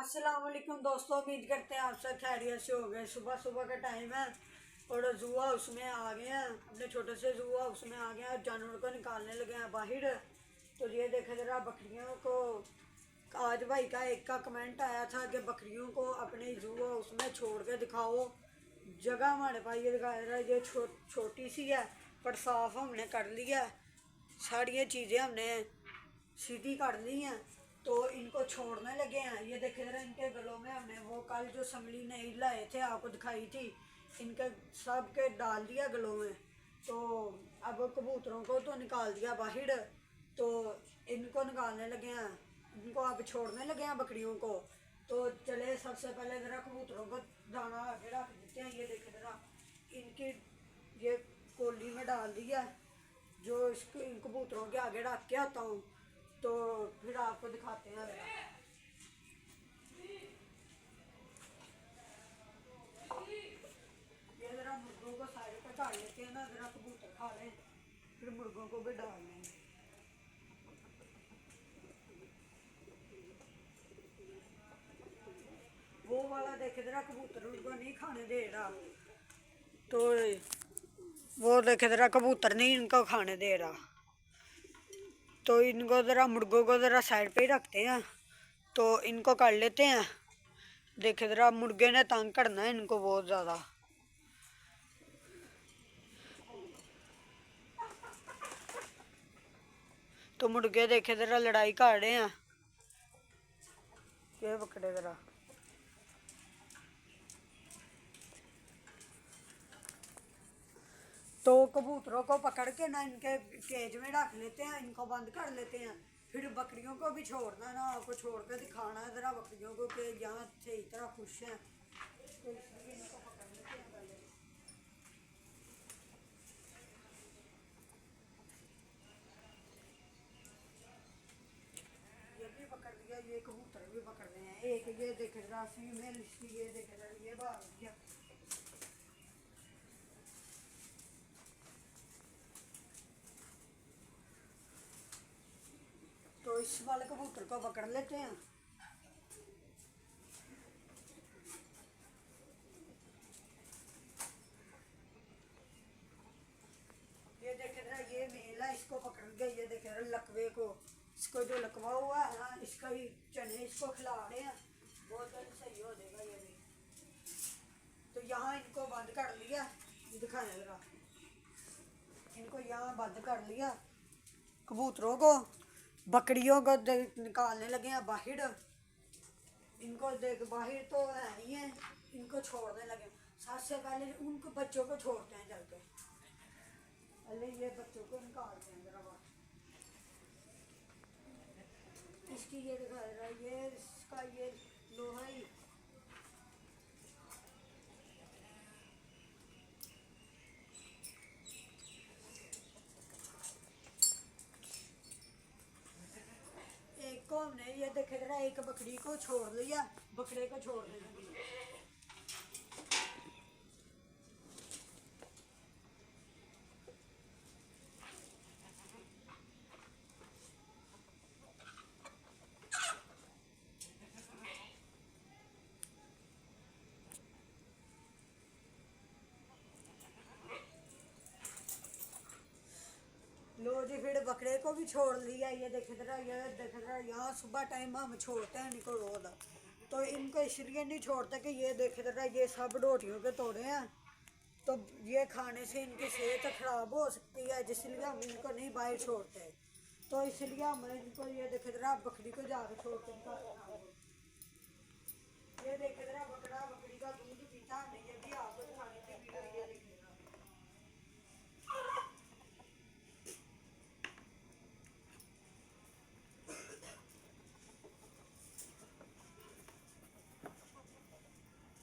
अस्सलाम वालेकुम दोस्तों, उम्मीद करते हैं आप सब खैरियत से हो गए। सुबह सुबह का टाइम है और जू हाउस में आ गए हैं, अपने छोटे से जू हाउस में आ गए हैं। जानवर को निकालने लगे हैं बाहर। तो ये देखे ज़रा बकरियों को। आज भाई का एक का कमेंट आया था कि बकरियों को अपने जू हाउस में छोड़ के दिखाओ। जगह हमारे पास ये दिखाया रहा, ये छोटी सी है पर साफ हमने कर लिया है। सारी ये चीज़ें हमने सीधी कर ली हैं। तो इनको छोड़ने लगे हैं। ये देखे जरा, इनके गलों में हमने वो कल जो संभली नहीं लाए थे आपको दिखाई थी, इनके सब के डाल दिया गलों में। तो अब कबूतरों को तो निकाल दिया बाहर, तो इनको निकालने लगे हैं। इनको अब छोड़ने लगे हैं बकरियों को। तो चले सबसे पहले ज़रा कबूतरों को दाना आगे रख देते हैं। ये देखे ज़रा, इनकी ये कोली में डाल दिया, जो इसको इन कबूतरों के आगे रख के आता हूँ। तो फिर आपको दिखाते हैं। ये ज़रा मुर्गों को साइड पे काट लेते हैं ना, ज़रा कबूतर खा लें, फिर मुर्गों को भी डाल लेंगे। वो वाला देखे ज़रा, कबूतर उनको नहीं खाने दे रहा। तो वो देखे ज़रा, कबूतर नहीं इनको खाने दे रहा। तो इनको ज़रा मुर्गों को ज़रा साइड पे ही रखते हैं। तो इनको कर लेते हैं। देखे ज़रा, मुर्गे ने तंग करना है इनको बहुत ज़्यादा। तो मुर्गे देखे ज़रा लड़ाई कर रहे हैं। ये पकड़े ज़रा, तो कबूतरों को पकड़ के ना इनके केज में रख लेते हैं, इनको बंद कर लेते हैं। फिर बकरियों को भी छोड़ना ना, आपको छोड़ कर दिखाना है ज़रा बकरियों को कि यहाँ सही तरह खुश हैं। तो इसलिए इनको पकड़ लेते हैं पहले। ये भी पकड़ लिया, ये कबूतर भी पकड़ रहे हैं। एक ये देखे ज़रा फीमेल, इसकी ये देखे ज़रा, ये भाग गया। तो इस वाले कबूतर को पकड़ लेते हैं। ये देखे ज़रा, ये मेल है, इसको पकड़ गए। ये देखे ज़रा लकवे को, इसको जो लकवा हुआ है ना, इसका ही चने इसको खिला रहे हैं, बहुत जल्द सही हो जाएगा ये भी। तो यहाँ इनको बंद कर लिया, दिखाएं ज़रा, इनको यहाँ बंद कर लिया कबूतरों को। बकरियों को निकालने लगे हैं बाहर। इनको देख बाहर तो है ही है, इनको छोड़ने लगे। सबसे पहले उनको बच्चों को छोड़ते हैं चल के। पहले ये बच्चों को निकालते हैं ज़रा बाहर। इसकी ये दिखा रहा है, ये इसका ये लोहा ही। एक को हमने ये देखे जरा, एक बकरी को छोड़ लिया, बकरे को छोड़ने लगी। लो जी, फिर बकरे को भी छोड़ लिया। ये देखे जरा, ये देखे जरा, यहाँ सुबह टाइम हम छोड़ते हैं इनको रोज। तो इनको इसलिए नहीं छोड़ते कि ये देखे जरा, ये सब रोटियों के तोड़े हैं, तो ये खाने से इनकी सेहत खराब हो सकती है, जिसलिए हम इनको नहीं बाहर छोड़ते। तो इसलिए हम इनको ये देखे जरा, बकरी को जाकर छोड़ते हैं। ये देखे जरा, बकरा बकरी का दूध पीता नहीं, ये भी आपको दिखाने की वीडियो। ये देखे जरा,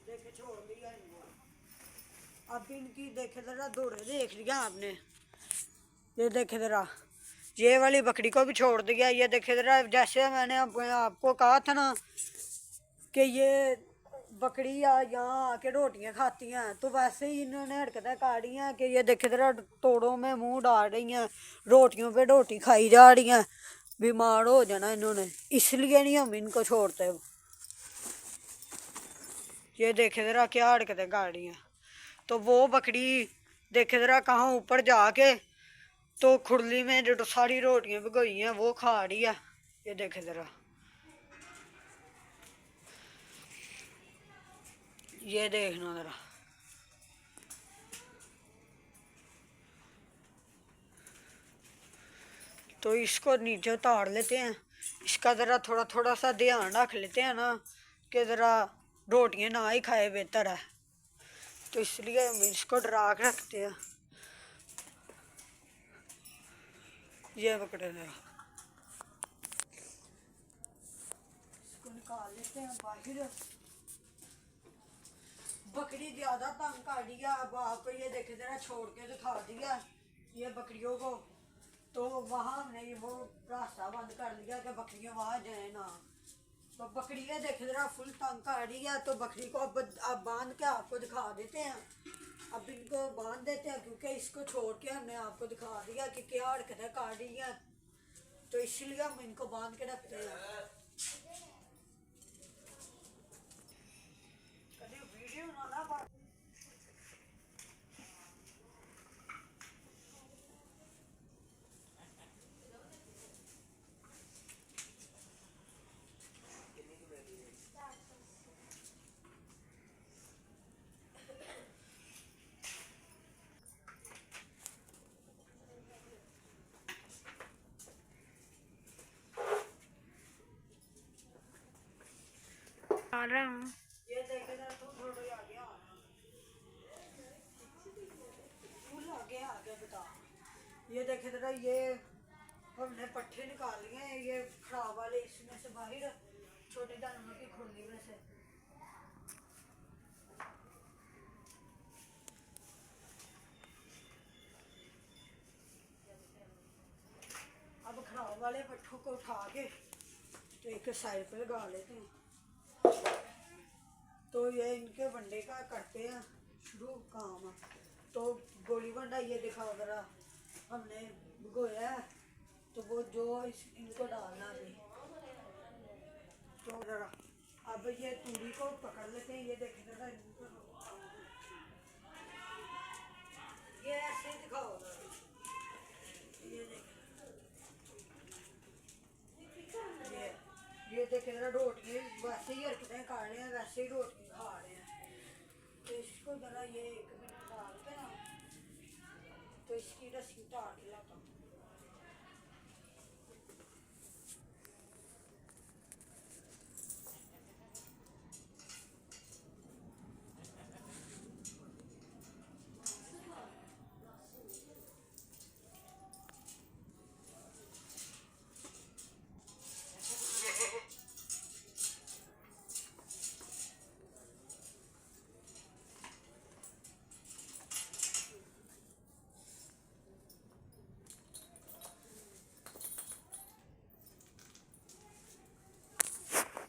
देखे छोड़ लिया इनको। अब इनकी देखे जरा, दौड़े देख लिया आपने। ये देखे जरा, ये वाली बकरी को भी छोड़ दिया। ये देखे जरा, जैसे मैंने आपको कहा था ना कि ये बकरी यहाँ आके रोटियां खाती हैं, तो वैसे ही इन्होंने हरकतें काटी हैं कि ये देखे जरा, तोड़ों में मुंह डाल रही हैं, रोटियों पे रोटी खाई जा रही हैं। बीमार हो जाना इन्होंने, इसलिए नहीं हम इनको छोड़ते। ये देखे ज़रा क्या हरकत है गाड़ियाँ। तो वो बकरी देखे ज़रा कहाँ ऊपर जाके तो खुरली में जो सारी रोटियाँ भिगोई हैं वो खा रही है। ये देखे ज़रा, ये देखना ज़रा। तो इसको नीचे उतार लेते हैं, इसका ज़रा थोड़ा थोड़ा सा ध्यान रख लेते हैं ना कि ज़रा रोटियाँ ना ही खाए, बेहतर है। तो इसलिए हम इसको डरा के रखते हैं। ये पकड़े ज़रा, इसको निकाल लेते हैं बाहर। बकरी ज़्यादा तंग कर दिया। अब आपको ये देखे ज़रा छोड़ के दिखा दिया ये बकरियों को। तो वहाँ हमने वो रास्ता बंद कर लिया कि बकरियाँ वहाँ जाए ना। तो बकरियाँ देखे ज़रा फुल तंग कर रही है। तो बकरी को अब बांध के आपको दिखा देते हैं। अब इनको बांध देते हैं क्योंकि इसको छोड़ के हमने आपको दिखा दिया कि क्या हरकतें कर रही है। तो इसलिए हम इनको बांध के रखते हैं। वीडियो ना आ रहा हूँ। ये देखे ना, तू थोड़ा आगे आ, तू आगे आगे बता। ये देखे जरा, ये हमने पट्टे निकाल लिए हैं ये खराब वाले, इसमें से बाहर छोटे जानवरों की खुरली में से। अब खराब वाले पट्टों को उठा के तो एक साइड पे लगा लेते हैं। तो ये इनके वंडे का करते हैं शुरू काम। तो गोली वंडा ये दिखाओ जरा, हमने भिगोया है तो वो जो इनको डालना भी। तो जरा अब ये तूड़ी को पकड़ लेते हैं। ये देखें जरा, ये ऐसे दिखाओ जरा। ये देखें, ये देखें जरा, रोटी वैसे ही हरकतें खा रहे हैं, वैसे ही रोटी खा रहे हैं। तो इसको जरा ये 1 मिनट डाल के ना, तो इसकी रस्सी उतार के लाता हूँ।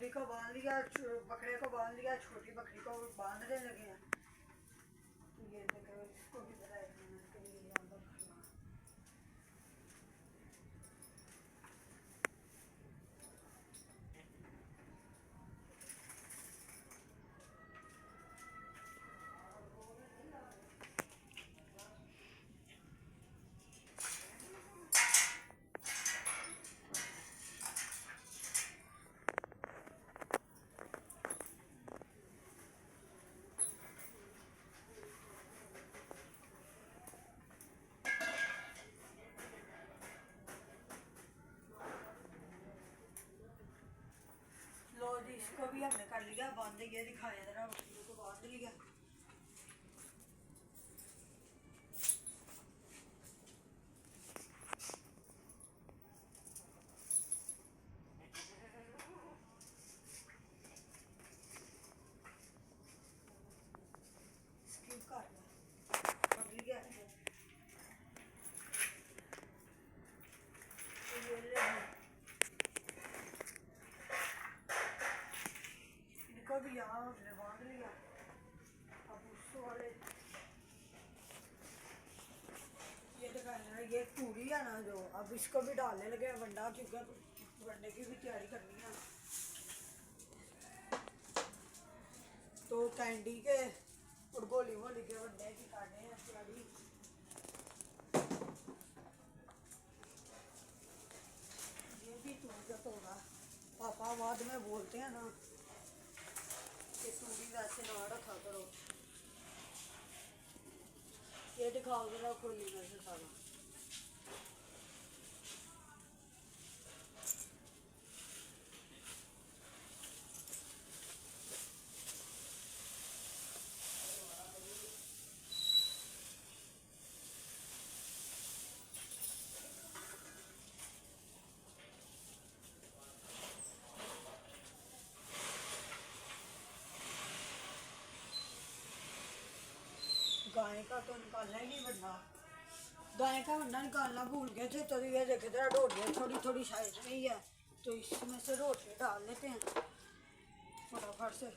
बकरी को बांध लिया, बकरे को बांध लिया, छोटी बकरी को बांधने लगे हैं। तो ये देखो, इसको भी जरा 1 मिनट के लिए अंदर खड़ा। लो जी, इसको भी हमने कर लिया बंद। ये दिखाया जरा, बकरी को बांध लिया। स्किप कर लिया। तो ये ले, इनको भी यहाँ हमने बांध लिया। अब उस वाले ये दिखाया, ये पूरी है ना जो, अब इसको भी डालने लगे वंडा, क्योंकि वंडे की भी तैयारी करनी है। तो कैंडी के और गोली वोली के वड्डे की काटे हैं तैयारी। ये भी तूरी होगा, पापा बाद में बोलते हैं ना कि तूरी वैसे ना रखा करो। ये दिखाओ जरा खोली में से सारा। गाय का तो निकालना ही नहीं बनना, गाय का वंडा निकालना भूल गए थे, तभी ये देखे तेरा रोटियाँ थोड़ी थोड़ी साइज में ही है, तो इसमें से रोटियाँ डाल लेते हैं फटाफट से।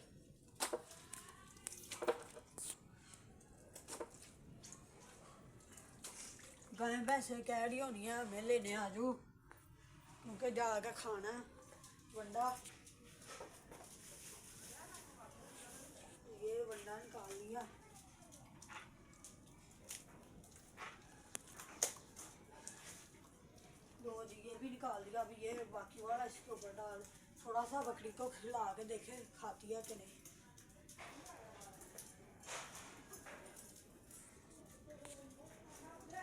गाय भैंसे कह रही होनी है हमें लेने आजू, क्योंकि जाके खाना है वंडा। ये वंडा निकाल लिया, ये भी निकाल दिया। अभी ये बाकी वाला इसके ऊपर डाल, थोड़ा सा बकरी को खिला के देखे खाती है कि नहीं।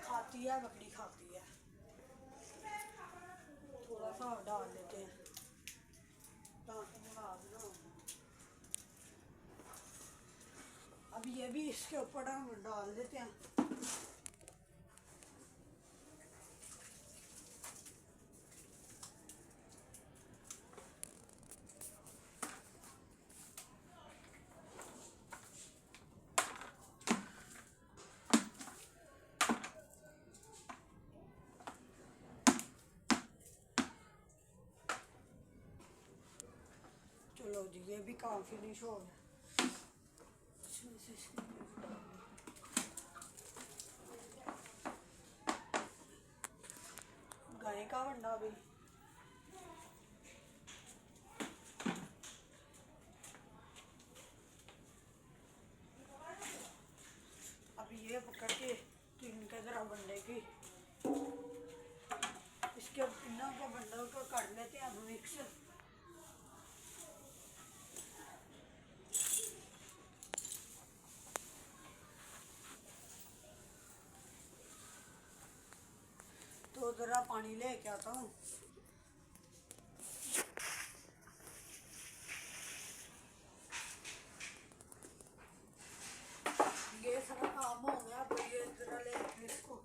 खाती है बकरी, खाती है। थोड़ा सा और डाल देते हैं ताकि निकाल ना। अब ये भी इसके ऊपर हम डाल देते हैं। चलो जी, ये भी काम फिनिश हो गया। गाय का वंडा भी अब ये पकड़ के तीन के जरा वंडे की, इसके तीनों को वंडों को कर लेते हैं अब मिक्स। तो जरा पानी लेके आता हूँ। ये सारा काम हो गया, तो ये जरा ले इसको।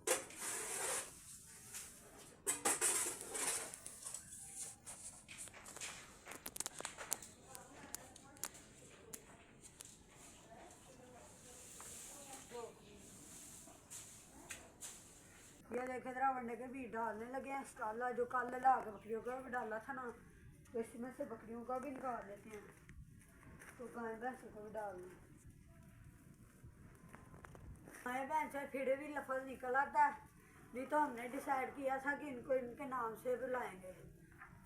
ये देखे जरा वंडे के बीज डालने लगे हैं। स्टाला जो कल ला के बकरियों का भी डाला था ना, तो इसमें से बकरियों का भी निकाल लेते हैं, तो गाय भैंसों को भी डाल दें। गाय भैंस फिर भी लफज निकल आता है, नहीं तो हमने डिसाइड किया था कि इनको इनके नाम से बुलाएंगे,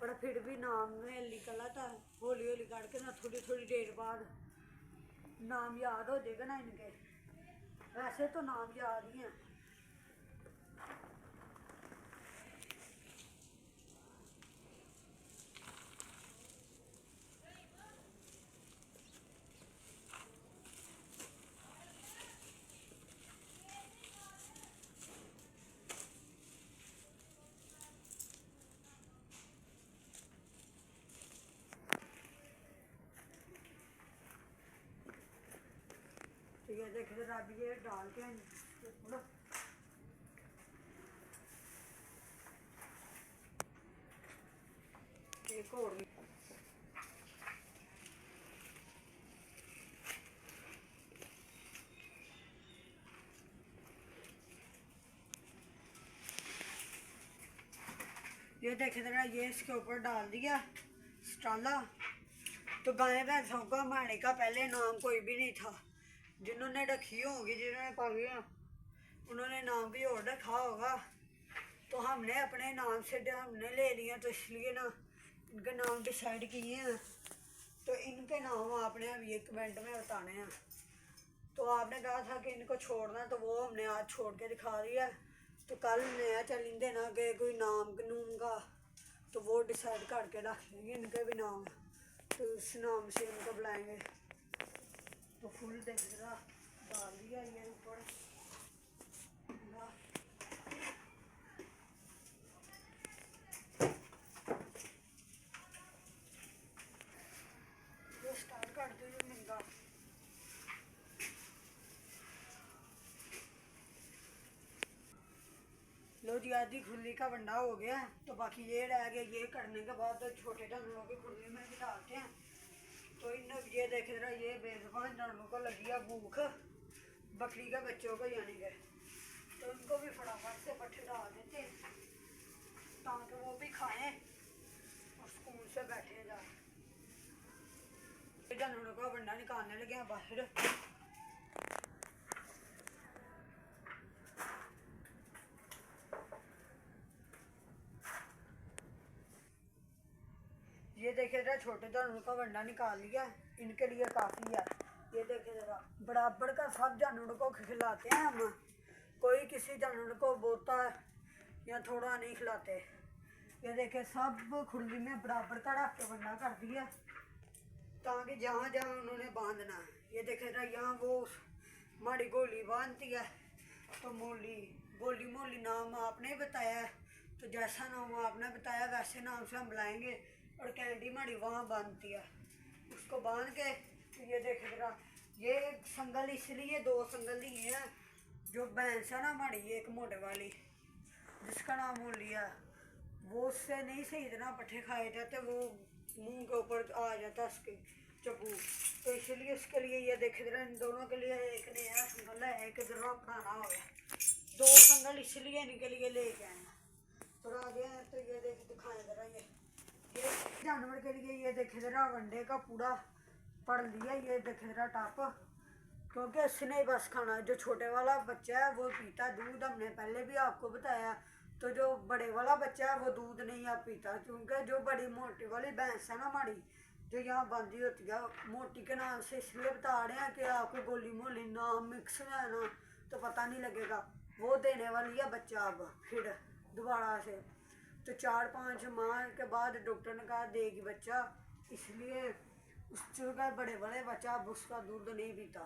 पर फिर भी नाम में निकल आता है। हौली हौली करके ना थोड़ी थोड़ी देर बाद नाम याद हो जाएगा ना इनके। वैसे तो नाम याद ही हैं। तो ये देख जरा अभी ये डाल के थोड़ा एक और ये देखे जरा, ये इसके ऊपर डाल दिया स्टाला। तो गाय भैंसों का हमारे का पहले नाम कोई भी नहीं था, जिन्होंने रखी होगी, जिन्होंने पाली है, उन्होंने नाम भी और रखा होगा। तो हमने अपने नाम से हमने ले लिया, तो इसलिए ना इनके नाम डिसाइड किए हैं तो इनके नाम आपने अभी एक मिनट में बताने हैं। तो आपने कहा था कि इनको छोड़ना, तो वो हमने आज छोड़ के दिखा दिया है। तो कल नया चलेंगे ना कि कोई नाम नूम का, तो वो डिसाइड करके रख लेंगे इनके भी नाम, तो उस नाम से इनको बुलाएंगे। तो फुल देख जरा डाल दिया ये ऊपर। ये स्टार्ट कर दो ये महंगा। लो जी आधी खुली का बंडा हो गया। तो बाकी ये रह गया, ये करने के बाद तो छोटे जानवरों की खुली में भी डालते हैं। तो इन ये देख रहा, ये बेजुबान जानवरों को लगी है भूख, बकरी के बच्चों को यानी कि, तो उनको भी फटाफट से पट्टे डाल देते हैं ताकि वो भी खाएं और सुकून से बैठे जाए। जानवरों का बंडा निकालने लगे हैं बाहर। ये देखे जरा, छोटे जानवरों का बंडा निकाल लिया, इनके लिए काफ़ी है। ये देखे जरा, बराबर का सब जानवरों को खिलाते हैं हम, कोई किसी जानवर को बोता है या थोड़ा नहीं खिलाते। ये देखे सब खुली में बराबर का रख के बंडा कर दिया ताकि जहाँ जहाँ उन्होंने बांधना है। ये देखे जरा, यहाँ वो हमारी गोली बांधती है, तो गोली मोली नाम आपने बताया है, तो जैसा नाम आपने बताया वैसे नाम से हम बुलाएंगे। और कैंडी हमारी वहाँ बांधती है, उसको बांध के, तो ये देखे जरा, ये संगल इसलिए दो संगल दिए हैं। जो भैंस है ना हमारी, एक मोटे वाली जिसका नाम मोलिया, वो उससे नहीं सही तरह पट्टे खाए जाते, वो मुंह के ऊपर आ जाता उसके चप्पू, तो इसलिए उसके लिए ये देखे जरा, इन दोनों के लिए एक नया संगल है, एक इधर पुराना हो गया। दो संगल इसलिए इनके लिए लेके आए हैं। थोड़ा आगे हैं तो ये देख दिखाएं जरा, ये जानवर के लिए ये देखे जरा वनडे का पूरा पड़ लिया। ये देखे जरा टप, क्योंकि इसने बस खाना, जो छोटे वाला बच्चा है वो पीता दूध, हमने पहले भी आपको बताया। तो जो बड़े वाला बच्चा है वो दूध नहीं आप पीता, क्योंकि जो बड़ी मोटी वाली भैंस है ना हमारी, जो यहाँ बंदी होती है, मोटी के नाम से इसलिए बता रहे हैं कि आपको गोली मोली नाम मिक्स में है ना, तो पता नहीं लगेगा। वो देने वाली है बच्चा अब फिर दोबारा से, तो 4-5 माह के बाद डॉक्टर ने कहा देगी बच्चा, इसलिए उसका बड़े बड़े बच्चा अब उसका दूध नहीं पीता,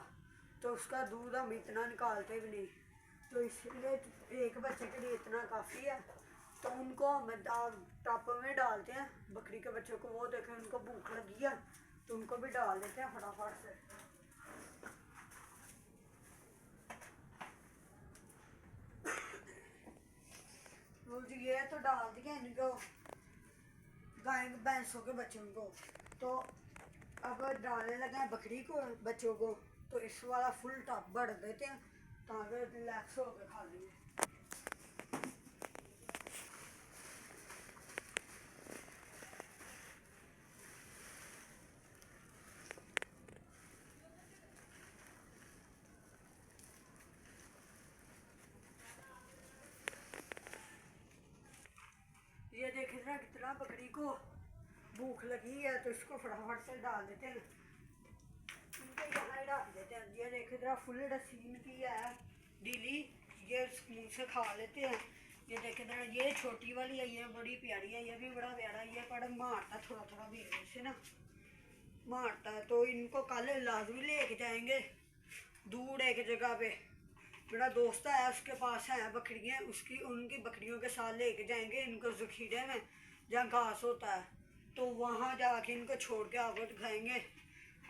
तो उसका दूध हम इतना निकालते भी नहीं, तो इसलिए एक बच्चे के लिए इतना काफ़ी है। तो उनको हम टप में डालते हैं बकरी के बच्चों को। वो देखें उनको भूख लगी है तो उनको भी डाल देते हैं फटाफट से। ये तो डाल दिया इनको गाय भैंसों के बच्चों को। तो अब डालने लगे हैं बकरी को बच्चों को, तो इस वाला फुल टप भर देते हैं ताकि रिलैक्स होकर खा लेंगे। ये देखे जरा कितना बकरी को भूख लगी है, तो इसको फटाफट से डाल देते हैं, इनको यहाँ ही डाल देते हैं। ये देखे जरा फुल रसीन की है डीली, ये स्पून से खा लेते हैं। ये देखे जरा, ये छोटी वाली है, ये बड़ी प्यारी है, ये भी बड़ा प्यारा है, ये पर मारता थोड़ा थोड़ा भी से ना मारता है। तो इनको कल लाजमी लेके जाएंगे दूर एक जगह पे, मेरा दोस्त है उसके पास है बकरियाँ, उसकी उनकी बकरियों के साथ लेके जाएंगे इनको जखीरे में जहाँ घास होता है, तो वहाँ जाके इनको छोड़ के आपको दिखाएंगे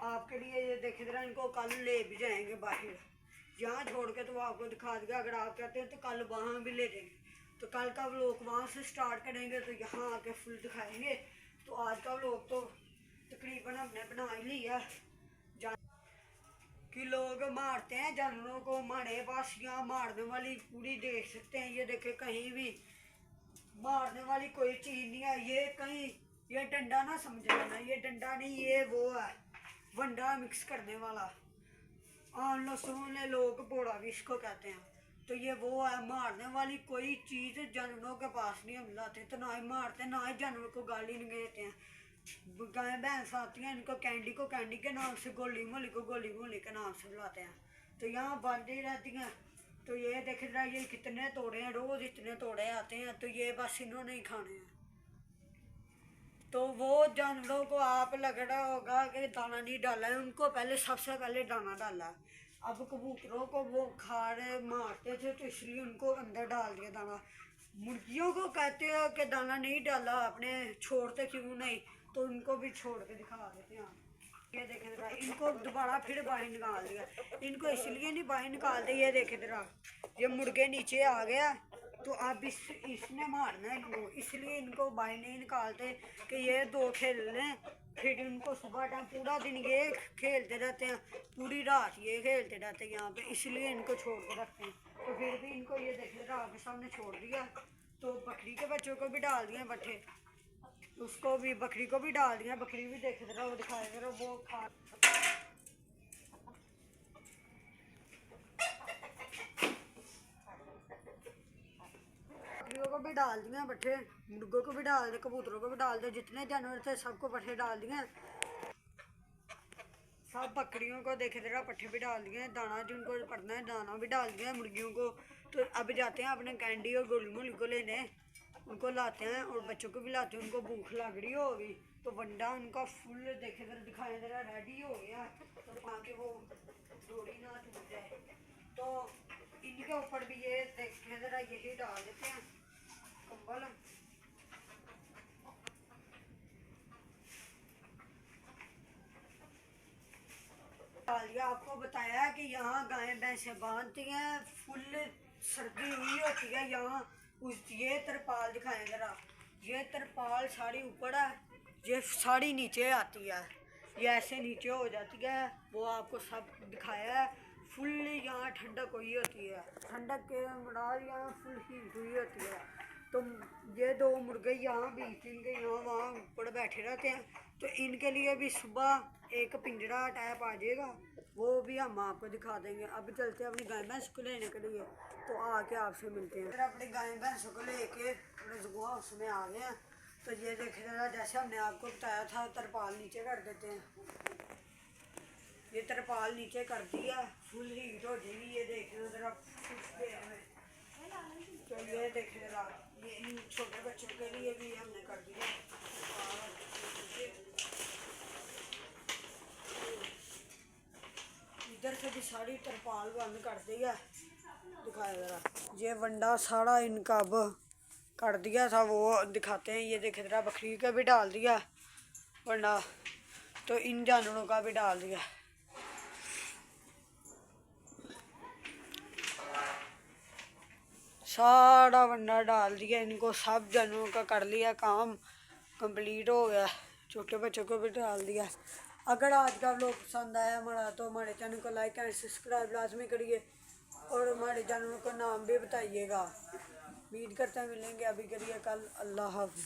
आपके लिए। ये देखे जरा, इनको कल ले भी जाएंगे बाहर, जहाँ छोड़ के तो वो आपको दिखा देगा। अगर आप कहते हैं तो कल वहाँ भी ले जाएंगे, तो कल का व्लॉग वहाँ से स्टार्ट करेंगे, तो यहाँ आके फुल दिखाएंगे। तो आज का व्लॉग तो तकरीबन हमने बना ही लिया कि लोग मारते हैं जानवरों को, हमारे पास यहाँ मारने वाली पूरी देख सकते हैं। ये देखे कहीं भी मारने वाली कोई चीज़ नहीं है। ये कहीं ये डंडा ना समझ लेना, ये डंडा नहीं, ये वो है वंडा मिक्स करने वाला, आन लहसुन लोग पोड़ा भी इसको कहते हैं। तो ये वो है, मारने वाली कोई चीज़ जानवरों के पास नहीं हम लाते, तो ना ही मारते ना ही जानवर को गाली नहीं देते हैं। गाय भैंस आती हैं, इनको कैंडी के नाम से, गोली मोली को गोली मोली के नाम से बुलाते हैं। तो यहाँ बांधी रहती हैं। तो ये देख रहा ये कितने तोड़े हैं, रोज़ इतने तोड़े आते हैं। तो ये बस इन्होंने ही खाने हैं। तो वो जानवरों को आप लग रहा होगा कि दाना नहीं डाला है, उनको पहले सबसे पहले दाना डाला है। अब कबूतरों को वो खा रहे मारते थे तो इसलिए उनको अंदर डाल दिया दाना। मुर्गियों को कहते हो कि दाना नहीं डाला आपने, छोड़ते क्यों नहीं? तो उनको भी छोड़ के दिखा देते हैं। ये देखे जरा, इनको दोबारा फिर बाहर निकाल दिया। इनको इसलिए नहीं बाहर निकालते, ये देखे जरा, ये मुर्गे नीचे आ गया तो अब इसने मारना है इनको, इसलिए इनको बाहर नहीं निकालते कि ये दो खेल लें। फिर इनको सुबह टाइम पूरा दिन ये खेलते रहते हैं, पूरी रात ये खेलते रहते हैं यहाँ पे, इसलिए इनको छोड़ के रखते हैं। तो फिर भी इनको ये देखिए रात के सामने छोड़ दिया। तो बकरी के बच्चों को भी डाल दिए पट्ठे, उसको भी बकरी को भी डाल दिया। बकरी भी देखे जरा, वो दिखाए जरा, वो खा बकरियों को भी डाल दिए पट्ठे, मुर्गों को भी डाल दिए, कबूतरों को भी डाल दिए, जितने जानवर थे सबको पट्ठे डाल दिए। सब बकरियों को देखे जरा पट्ठे भी डाल दिए, दाना जिनको पड़ना है दाना भी डाल दिया मुर्गियों को। तो अब जाते हैं अपने कैंडी और गोली मोली को लेने, उनको लाते हैं और बच्चों को भी लाते हैं। उनको भूख लग रही होगी तो वंडा उनका फुल देखे जरा, दिखाए जरा, रेडी हो गया। तो ताकि वो थोड़ी ना टूट जाए, तो इनके ऊपर भी ये देखे जरा यही डाल देते हैं कंबल। डाल दिया। आपको बताया कि यहाँ गायें भैंसें बांधती हैं, फुल सर्दी हुई होती है यहाँ। ये तरपाल दिखाएं जरा, ये तरपाल साड़ी ऊपर है, ये साड़ी नीचे आती है, ये ऐसे नीचे हो जाती है। वो आपको सब दिखाया है। फुल यहाँ ठंडक हुई होती है, ठंडक के मुराद यहाँ फुल हीट हुई होती है। तो ये दो मुर्गे यहाँ भी इनके यहाँ वहाँ ऊपर बैठे रहते हैं। तो इनके लिए भी सुबह एक पिंजरा टाइप आ जाएगा, वो भी हम आपको दिखा देंगे। अब चलते हैं अपनी गाय भैंस को लेने के लिए, तो आके आपसे मिलते हैं। फिर अपनी गाय भैंसों को लेके हाउस में आ गए हैं। तो ये देखे जरा, जैसे हमने आपको बताया था, तरपाल नीचे कर देते हैं। ये तरपाल नीचे कर दिया, फुल हीट हो जाएगी। ये देखना जरा, तो ये देखे जरा, ये इन छोटे बच्चों के लिए भी हमने कर दिया। इधर से भी सारी तरपाल बंद कर दी है, दिखाया जरा। ये वंडा सारा इनका अब कर दिया था, वो दिखाते हैं। ये देखे जरा, बकरी का भी डाल दिया वंडा, तो इन जानवरों का भी डाल दिया। सारा वंडा डाल दिया इनको, सब जानवरों का कर लिया, काम कंप्लीट हो गया। छोटे बच्चों को भी डाल दिया। अगर आज का व्लॉग पसंद आया हमारा, तो हमारे चैनल को लाइक एंड सब्सक्राइब लाजमी करिए और हमारे जानवरों का नाम भी बताइएगा। उम्मीद करते हैं मिलेंगे अभी करिए कल। अल्लाह हाफ़िज़।